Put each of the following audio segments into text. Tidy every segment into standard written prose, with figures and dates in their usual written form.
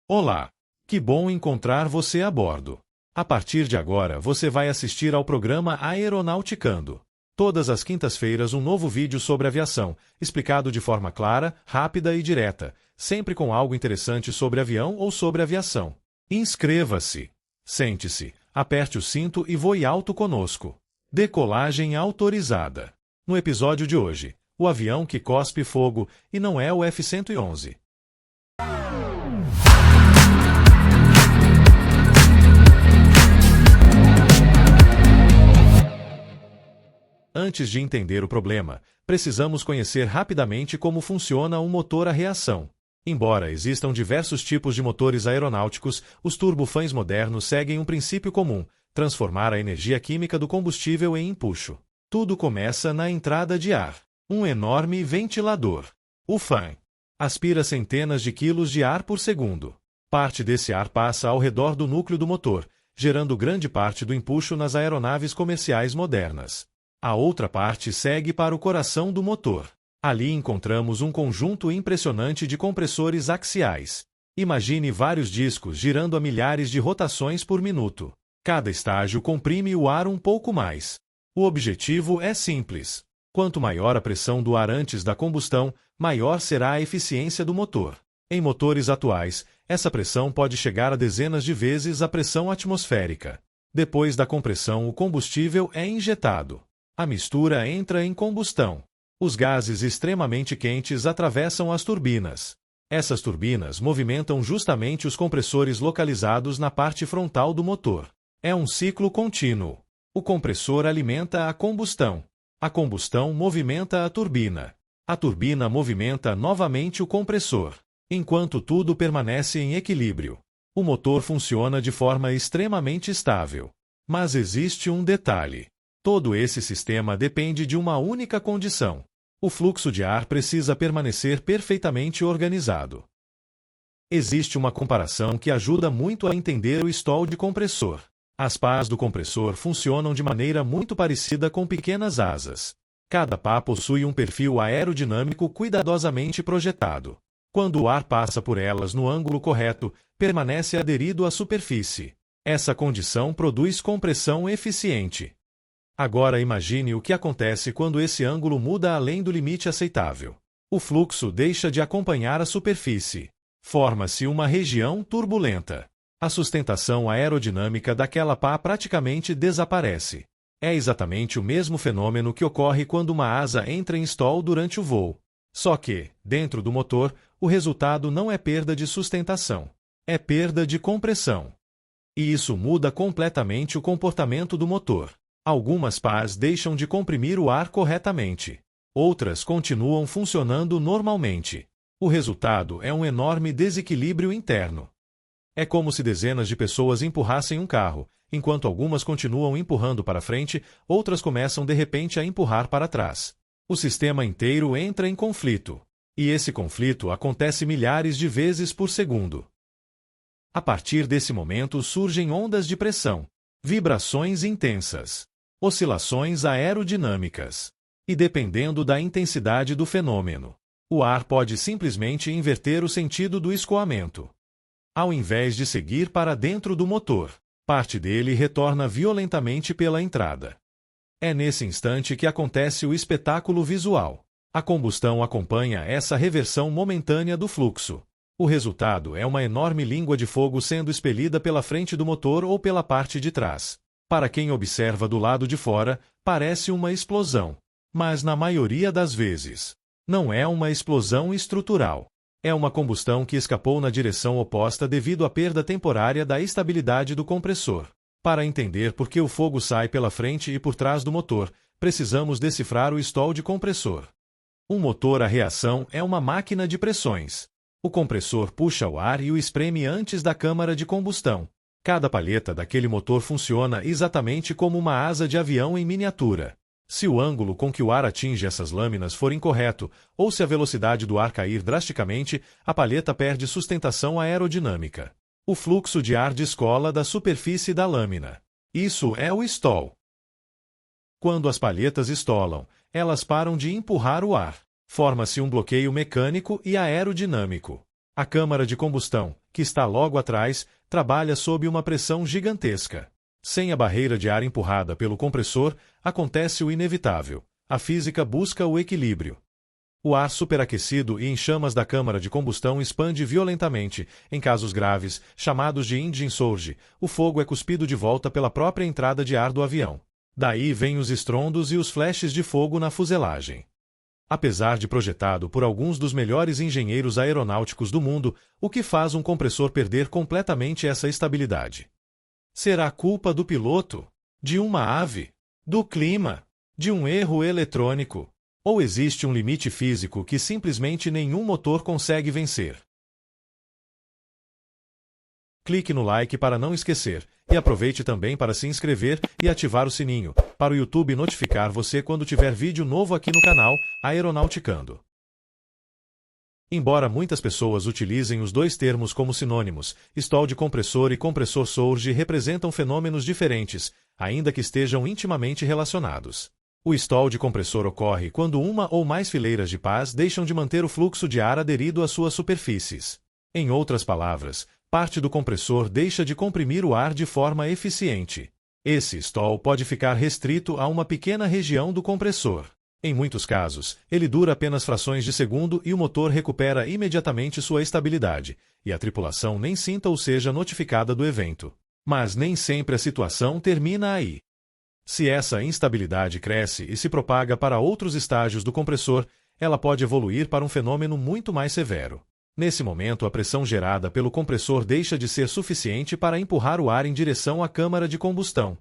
Olá! Que bom encontrar você a bordo. A partir de agora você vai assistir ao programa Aeronauticando. Todas as quintas-feiras um novo vídeo sobre aviação, explicado de forma clara, rápida e direta, sempre com algo interessante sobre avião ou sobre aviação. Inscreva-se, sente-se, aperte o cinto e voe alto conosco. Decolagem autorizada. No episódio de hoje, o avião que cospe fogo e não é o F-111. Antes de entender o problema, precisamos conhecer rapidamente como funciona um motor a reação. Embora existam diversos tipos de motores aeronáuticos, os turbofãs modernos seguem um princípio comum: transformar a energia química do combustível em empuxo. Tudo começa na entrada de ar. Um enorme ventilador. O fã aspira centenas de quilos de ar por segundo. Parte desse ar passa ao redor do núcleo do motor, gerando grande parte do empuxo nas aeronaves comerciais modernas. A outra parte segue para o coração do motor. Ali encontramos um conjunto impressionante de compressores axiais. Imagine vários discos girando a milhares de rotações por minuto. Cada estágio comprime o ar um pouco mais. O objetivo é simples. Quanto maior a pressão do ar antes da combustão, maior será a eficiência do motor. Em motores atuais, essa pressão pode chegar a dezenas de vezes a pressão atmosférica. Depois da compressão, o combustível é injetado. A mistura entra em combustão. Os gases extremamente quentes atravessam as turbinas. Essas turbinas movimentam justamente os compressores localizados na parte frontal do motor. É um ciclo contínuo. O compressor alimenta a combustão. A combustão movimenta a turbina. A turbina movimenta novamente o compressor. Enquanto tudo permanece em equilíbrio, o motor funciona de forma extremamente estável. Mas existe um detalhe. Todo esse sistema depende de uma única condição: o fluxo de ar precisa permanecer perfeitamente organizado. Existe uma comparação que ajuda muito a entender o stall de compressor. As pás do compressor funcionam de maneira muito parecida com pequenas asas. Cada pá possui um perfil aerodinâmico cuidadosamente projetado. Quando o ar passa por elas no ângulo correto, permanece aderido à superfície. Essa condição produz compressão eficiente. Agora imagine o que acontece quando esse ângulo muda além do limite aceitável. O fluxo deixa de acompanhar a superfície. Forma-se uma região turbulenta. A sustentação aerodinâmica daquela pá praticamente desaparece. É exatamente o mesmo fenômeno que ocorre quando uma asa entra em stall durante o voo. Só que, dentro do motor, o resultado não é perda de sustentação. É perda de compressão. E isso muda completamente o comportamento do motor. Algumas pás deixam de comprimir o ar corretamente. Outras continuam funcionando normalmente. O resultado é um enorme desequilíbrio interno. É como se dezenas de pessoas empurrassem um carro. Enquanto algumas continuam empurrando para frente, outras começam de repente a empurrar para trás. O sistema inteiro entra em conflito. E esse conflito acontece milhares de vezes por segundo. A partir desse momento surgem ondas de pressão, vibrações intensas, oscilações aerodinâmicas. E dependendo da intensidade do fenômeno, o ar pode simplesmente inverter o sentido do escoamento. Ao invés de seguir para dentro do motor, parte dele retorna violentamente pela entrada. É nesse instante que acontece o espetáculo visual. A combustão acompanha essa reversão momentânea do fluxo. O resultado é uma enorme língua de fogo sendo expelida pela frente do motor ou pela parte de trás. Para quem observa do lado de fora, parece uma explosão. Mas na maioria das vezes, não é uma explosão estrutural. É uma combustão que escapou na direção oposta devido à perda temporária da estabilidade do compressor. Para entender por que o fogo sai pela frente e por trás do motor, precisamos decifrar o stall de compressor. Um motor a reação é uma máquina de pressões. O compressor puxa o ar e o espreme antes da câmara de combustão. Cada palheta daquele motor funciona exatamente como uma asa de avião em miniatura. Se o ângulo com que o ar atinge essas lâminas for incorreto, ou se a velocidade do ar cair drasticamente, a palheta perde sustentação aerodinâmica. O fluxo de ar descola da superfície da lâmina. Isso é o stall. Quando as palhetas estolam, elas param de empurrar o ar. Forma-se um bloqueio mecânico e aerodinâmico. A câmara de combustão, que está logo atrás, trabalha sob uma pressão gigantesca. Sem a barreira de ar empurrada pelo compressor, acontece o inevitável. A física busca o equilíbrio. O ar superaquecido e em chamas da câmara de combustão expande violentamente. Em casos graves, chamados de engine surge, o fogo é cuspido de volta pela própria entrada de ar do avião. Daí vêm os estrondos e os flashes de fogo na fuselagem. Apesar de projetado por alguns dos melhores engenheiros aeronáuticos do mundo, o que faz um compressor perder completamente essa estabilidade? Será culpa do piloto? De uma ave? Do clima? De um erro eletrônico? Ou existe um limite físico que simplesmente nenhum motor consegue vencer? Clique no like para não esquecer, e aproveite também para se inscrever e ativar o sininho, para o YouTube notificar você quando tiver vídeo novo aqui no canal, Aeronauticando. Embora muitas pessoas utilizem os dois termos como sinônimos, stall de compressor e compressor surge representam fenômenos diferentes, ainda que estejam intimamente relacionados. O stall de compressor ocorre quando uma ou mais fileiras de pás deixam de manter o fluxo de ar aderido às suas superfícies. Em outras palavras, parte do compressor deixa de comprimir o ar de forma eficiente. Esse stall pode ficar restrito a uma pequena região do compressor. Em muitos casos, ele dura apenas frações de segundo e o motor recupera imediatamente sua estabilidade, e a tripulação nem sinta ou seja notificada do evento. Mas nem sempre a situação termina aí. Se essa instabilidade cresce e se propaga para outros estágios do compressor, ela pode evoluir para um fenômeno muito mais severo. Nesse momento, a pressão gerada pelo compressor deixa de ser suficiente para empurrar o ar em direção à câmara de combustão.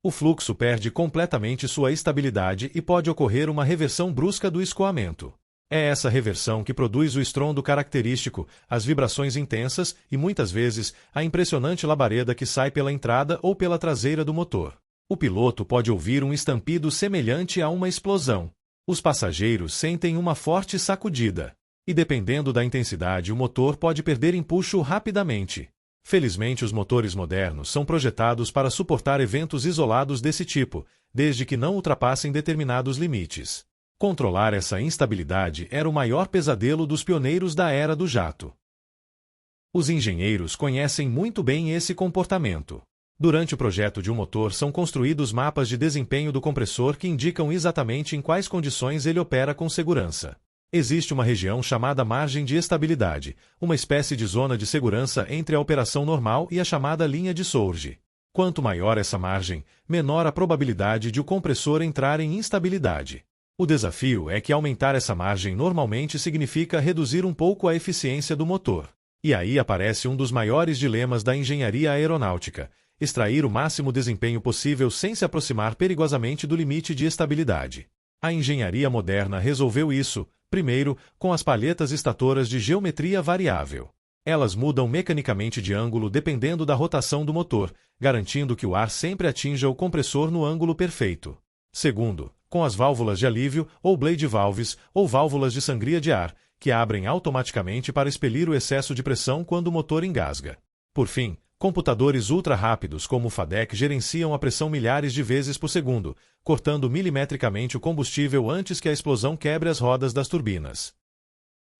O fluxo perde completamente sua estabilidade e pode ocorrer uma reversão brusca do escoamento. É essa reversão que produz o estrondo característico, as vibrações intensas e, muitas vezes, a impressionante labareda que sai pela entrada ou pela traseira do motor. O piloto pode ouvir um estampido semelhante a uma explosão. Os passageiros sentem uma forte sacudida. E dependendo da intensidade, o motor pode perder empuxo rapidamente. Felizmente, os motores modernos são projetados para suportar eventos isolados desse tipo, desde que não ultrapassem determinados limites. Controlar essa instabilidade era o maior pesadelo dos pioneiros da era do jato. Os engenheiros conhecem muito bem esse comportamento. Durante o projeto de um motor são construídos mapas de desempenho do compressor que indicam exatamente em quais condições ele opera com segurança. Existe uma região chamada margem de estabilidade, uma espécie de zona de segurança entre a operação normal e a chamada linha de surge. Quanto maior essa margem, menor a probabilidade de o compressor entrar em instabilidade. O desafio é que aumentar essa margem normalmente significa reduzir um pouco a eficiência do motor. E aí aparece um dos maiores dilemas da engenharia aeronáutica: extrair o máximo desempenho possível sem se aproximar perigosamente do limite de estabilidade. A engenharia moderna resolveu isso, primeiro, com as palhetas estatoras de geometria variável. Elas mudam mecanicamente de ângulo dependendo da rotação do motor, garantindo que o ar sempre atinja o compressor no ângulo perfeito. Segundo, com as válvulas de alívio, ou blade valves, ou válvulas de sangria de ar, que abrem automaticamente para expelir o excesso de pressão quando o motor engasga. Por fim, computadores ultra-rápidos como o FADEC gerenciam a pressão milhares de vezes por segundo, cortando milimetricamente o combustível antes que a explosão quebre as rodas das turbinas.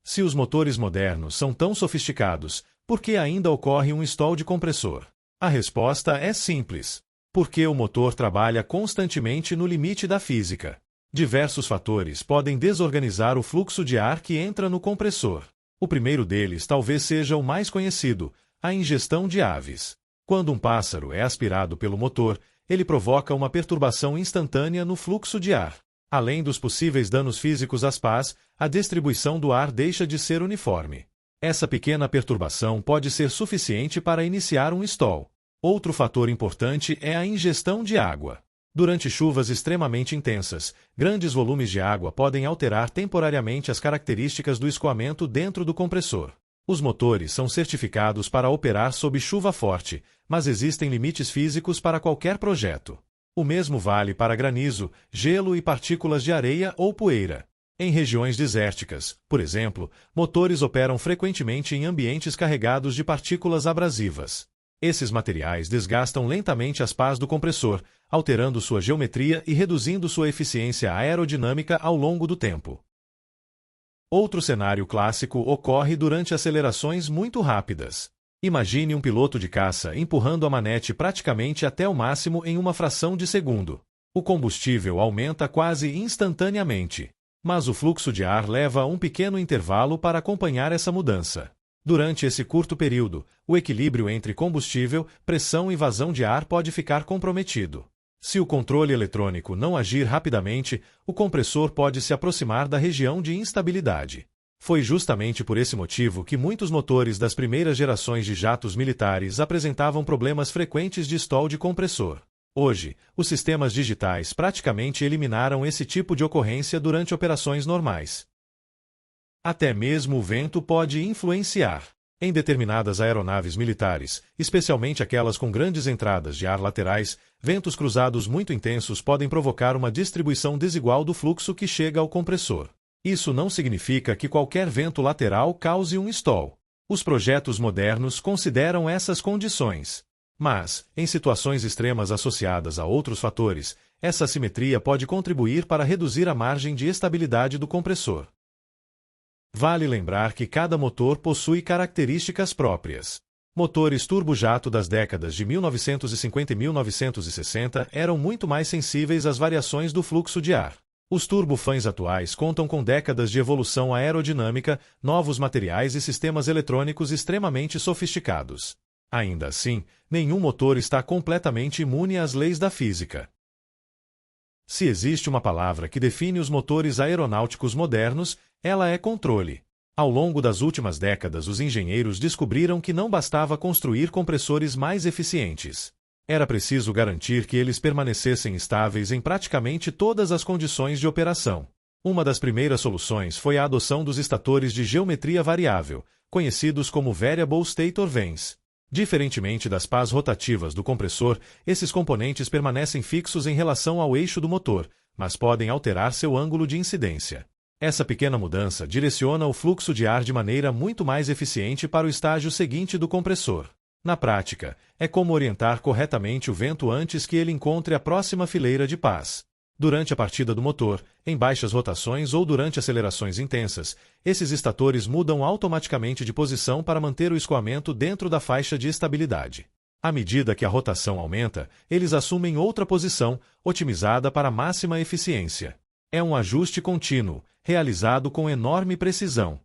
Se os motores modernos são tão sofisticados, por que ainda ocorre um stall de compressor? A resposta é simples. Porque o motor trabalha constantemente no limite da física. Diversos fatores podem desorganizar o fluxo de ar que entra no compressor. O primeiro deles talvez seja o mais conhecido: a ingestão de aves. Quando um pássaro é aspirado pelo motor, ele provoca uma perturbação instantânea no fluxo de ar. Além dos possíveis danos físicos às pás, a distribuição do ar deixa de ser uniforme. Essa pequena perturbação pode ser suficiente para iniciar um stall. Outro fator importante é a ingestão de água. Durante chuvas extremamente intensas, grandes volumes de água podem alterar temporariamente as características do escoamento dentro do compressor. Os motores são certificados para operar sob chuva forte, mas existem limites físicos para qualquer projeto. O mesmo vale para granizo, gelo e partículas de areia ou poeira. Em regiões desérticas, por exemplo, motores operam frequentemente em ambientes carregados de partículas abrasivas. Esses materiais desgastam lentamente as pás do compressor, alterando sua geometria e reduzindo sua eficiência aerodinâmica ao longo do tempo. Outro cenário clássico ocorre durante acelerações muito rápidas. Imagine um piloto de caça empurrando a manete praticamente até o máximo em uma fração de segundo. O combustível aumenta quase instantaneamente, mas o fluxo de ar leva um pequeno intervalo para acompanhar essa mudança. Durante esse curto período, o equilíbrio entre combustível, pressão e vazão de ar pode ficar comprometido. Se o controle eletrônico não agir rapidamente, o compressor pode se aproximar da região de instabilidade. Foi justamente por esse motivo que muitos motores das primeiras gerações de jatos militares apresentavam problemas frequentes de stall de compressor. Hoje, os sistemas digitais praticamente eliminaram esse tipo de ocorrência durante operações normais. Até mesmo o vento pode influenciar. Em determinadas aeronaves militares, especialmente aquelas com grandes entradas de ar laterais, ventos cruzados muito intensos podem provocar uma distribuição desigual do fluxo que chega ao compressor. Isso não significa que qualquer vento lateral cause um stall. Os projetos modernos consideram essas condições. Mas, em situações extremas associadas a outros fatores, essa assimetria pode contribuir para reduzir a margem de estabilidade do compressor. Vale lembrar que cada motor possui características próprias. Motores turbojato das décadas de 1950 e 1960 eram muito mais sensíveis às variações do fluxo de ar. Os turbofãs atuais contam com décadas de evolução aerodinâmica, novos materiais e sistemas eletrônicos extremamente sofisticados. Ainda assim, nenhum motor está completamente imune às leis da física. Se existe uma palavra que define os motores aeronáuticos modernos, ela é controle. Ao longo das últimas décadas, os engenheiros descobriram que não bastava construir compressores mais eficientes. Era preciso garantir que eles permanecessem estáveis em praticamente todas as condições de operação. Uma das primeiras soluções foi a adoção dos estatores de geometria variável, conhecidos como Variable Stator Vanes. Diferentemente das pás rotativas do compressor, esses componentes permanecem fixos em relação ao eixo do motor, mas podem alterar seu ângulo de incidência. Essa pequena mudança direciona o fluxo de ar de maneira muito mais eficiente para o estágio seguinte do compressor. Na prática, é como orientar corretamente o vento antes que ele encontre a próxima fileira de pás. Durante a partida do motor, em baixas rotações ou durante acelerações intensas, esses estatores mudam automaticamente de posição para manter o escoamento dentro da faixa de estabilidade. À medida que a rotação aumenta, eles assumem outra posição, otimizada para máxima eficiência. É um ajuste contínuo, realizado com enorme precisão.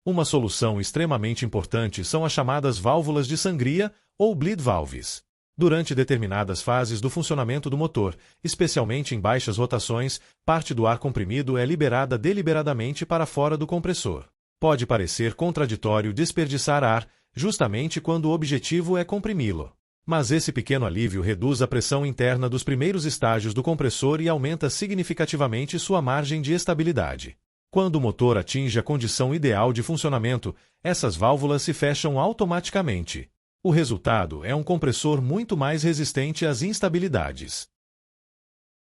Uma solução extremamente importante são as chamadas válvulas de sangria, ou bleed valves. Durante determinadas fases do funcionamento do motor, especialmente em baixas rotações, parte do ar comprimido é liberada deliberadamente para fora do compressor. Pode parecer contraditório desperdiçar ar, justamente quando o objetivo é comprimi-lo. Mas esse pequeno alívio reduz a pressão interna dos primeiros estágios do compressor e aumenta significativamente sua margem de estabilidade. Quando o motor atinge a condição ideal de funcionamento, essas válvulas se fecham automaticamente. O resultado é um compressor muito mais resistente às instabilidades.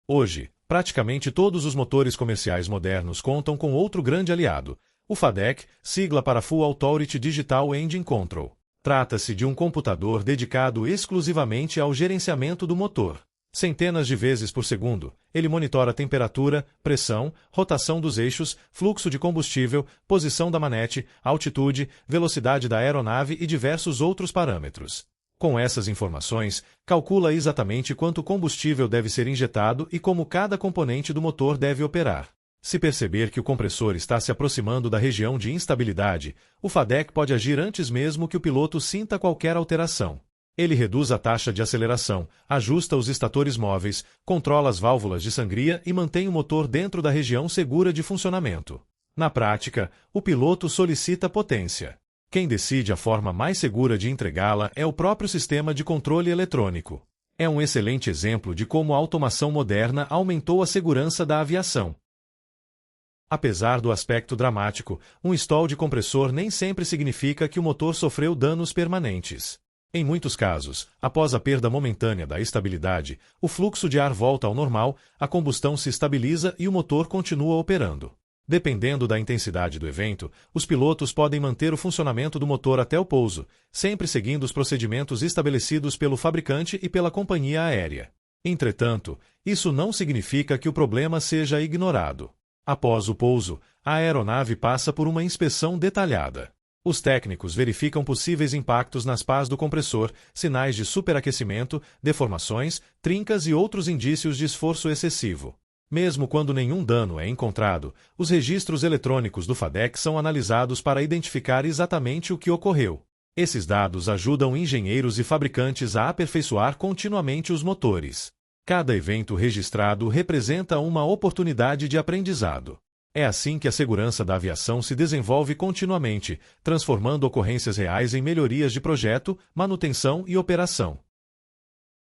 Hoje, praticamente todos os motores comerciais modernos contam com outro grande aliado, o FADEC, sigla para Full Authority Digital Engine Control. Trata-se de um computador dedicado exclusivamente ao gerenciamento do motor. Centenas de vezes por segundo, ele monitora temperatura, pressão, rotação dos eixos, fluxo de combustível, posição da manete, altitude, velocidade da aeronave e diversos outros parâmetros. Com essas informações, calcula exatamente quanto combustível deve ser injetado e como cada componente do motor deve operar. Se perceber que o compressor está se aproximando da região de instabilidade, o FADEC pode agir antes mesmo que o piloto sinta qualquer alteração. Ele reduz a taxa de aceleração, ajusta os estatores móveis, controla as válvulas de sangria e mantém o motor dentro da região segura de funcionamento. Na prática, o piloto solicita potência. Quem decide a forma mais segura de entregá-la é o próprio sistema de controle eletrônico. É um excelente exemplo de como a automação moderna aumentou a segurança da aviação. Apesar do aspecto dramático, um stall de compressor nem sempre significa que o motor sofreu danos permanentes. Em muitos casos, após a perda momentânea da estabilidade, o fluxo de ar volta ao normal, a combustão se estabiliza e o motor continua operando. Dependendo da intensidade do evento, os pilotos podem manter o funcionamento do motor até o pouso, sempre seguindo os procedimentos estabelecidos pelo fabricante e pela companhia aérea. Entretanto, isso não significa que o problema seja ignorado. Após o pouso, a aeronave passa por uma inspeção detalhada. Os técnicos verificam possíveis impactos nas pás do compressor, sinais de superaquecimento, deformações, trincas e outros indícios de esforço excessivo. Mesmo quando nenhum dano é encontrado, os registros eletrônicos do FADEC são analisados para identificar exatamente o que ocorreu. Esses dados ajudam engenheiros e fabricantes a aperfeiçoar continuamente os motores. Cada evento registrado representa uma oportunidade de aprendizado. É assim que a segurança da aviação se desenvolve continuamente, transformando ocorrências reais em melhorias de projeto, manutenção e operação.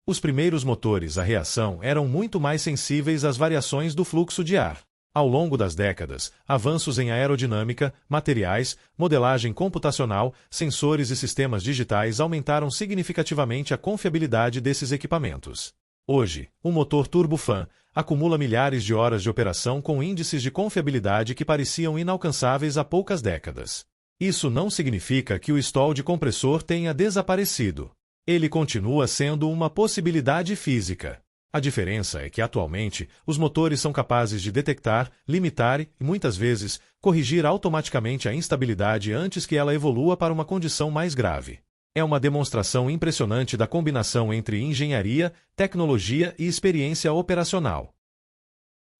Os primeiros motores a reação eram muito mais sensíveis às variações do fluxo de ar. Ao longo das décadas, avanços em aerodinâmica, materiais, modelagem computacional, sensores e sistemas digitais aumentaram significativamente a confiabilidade desses equipamentos. Hoje, o motor turbofan acumula milhares de horas de operação com índices de confiabilidade que pareciam inalcançáveis há poucas décadas. Isso não significa que o stall de compressor tenha desaparecido. Ele continua sendo uma possibilidade física. A diferença é que, atualmente, os motores são capazes de detectar, limitar e, muitas vezes, corrigir automaticamente a instabilidade antes que ela evolua para uma condição mais grave. É uma demonstração impressionante da combinação entre engenharia, tecnologia e experiência operacional.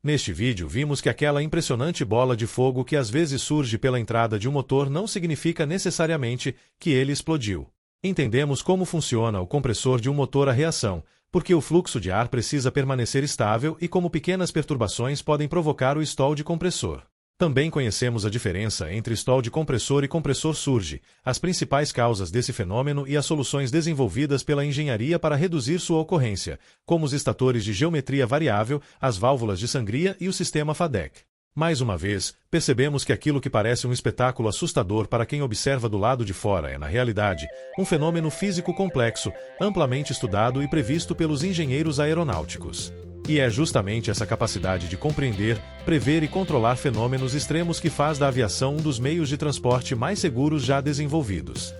Neste vídeo vimos que aquela impressionante bola de fogo que às vezes surge pela entrada de um motor não significa necessariamente que ele explodiu. Entendemos como funciona o compressor de um motor a reação, porque o fluxo de ar precisa permanecer estável e como pequenas perturbações podem provocar o stall de compressor. Também conhecemos a diferença entre stall de compressor e compressor surge, as principais causas desse fenômeno e as soluções desenvolvidas pela engenharia para reduzir sua ocorrência, como os estatores de geometria variável, as válvulas de sangria e o sistema FADEC. Mais uma vez, percebemos que aquilo que parece um espetáculo assustador para quem observa do lado de fora é, na realidade, um fenômeno físico complexo, amplamente estudado e previsto pelos engenheiros aeronáuticos. E é justamente essa capacidade de compreender, prever e controlar fenômenos extremos que faz da aviação um dos meios de transporte mais seguros já desenvolvidos.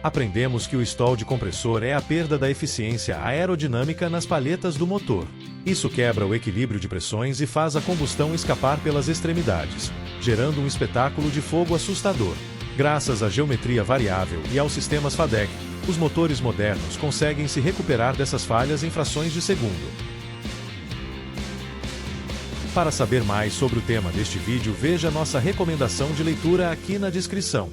Aprendemos que o stall de compressor é a perda da eficiência aerodinâmica nas palhetas do motor. Isso quebra o equilíbrio de pressões e faz a combustão escapar pelas extremidades, gerando um espetáculo de fogo assustador. Graças à geometria variável e aos sistemas FADEC, os motores modernos conseguem se recuperar dessas falhas em frações de segundo. Para saber mais sobre o tema deste vídeo, veja nossa recomendação de leitura aqui na descrição.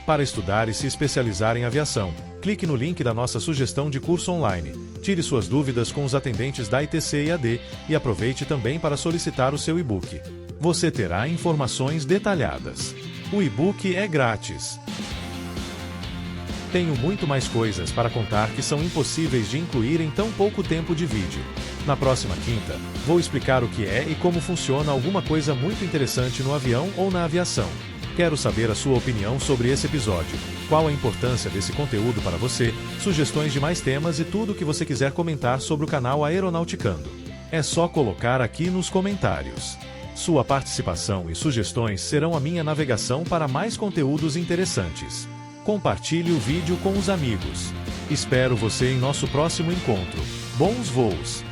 Para estudar e se especializar em aviação, clique no link da nossa sugestão de curso online, tire suas dúvidas com os atendentes da ITC e AD e aproveite também para solicitar o seu e-book. Você terá informações detalhadas. O e-book é grátis. Tenho muito mais coisas para contar que são impossíveis de incluir em tão pouco tempo de vídeo. Na próxima quinta, vou explicar o que é e como funciona alguma coisa muito interessante no avião ou na aviação. Quero saber a sua opinião sobre esse episódio, qual a importância desse conteúdo para você, sugestões de mais temas e tudo o que você quiser comentar sobre o canal Aeronauticando. É só colocar aqui nos comentários. Sua participação e sugestões serão a minha navegação para mais conteúdos interessantes. Compartilhe o vídeo com os amigos. Espero você em nosso próximo encontro. Bons voos!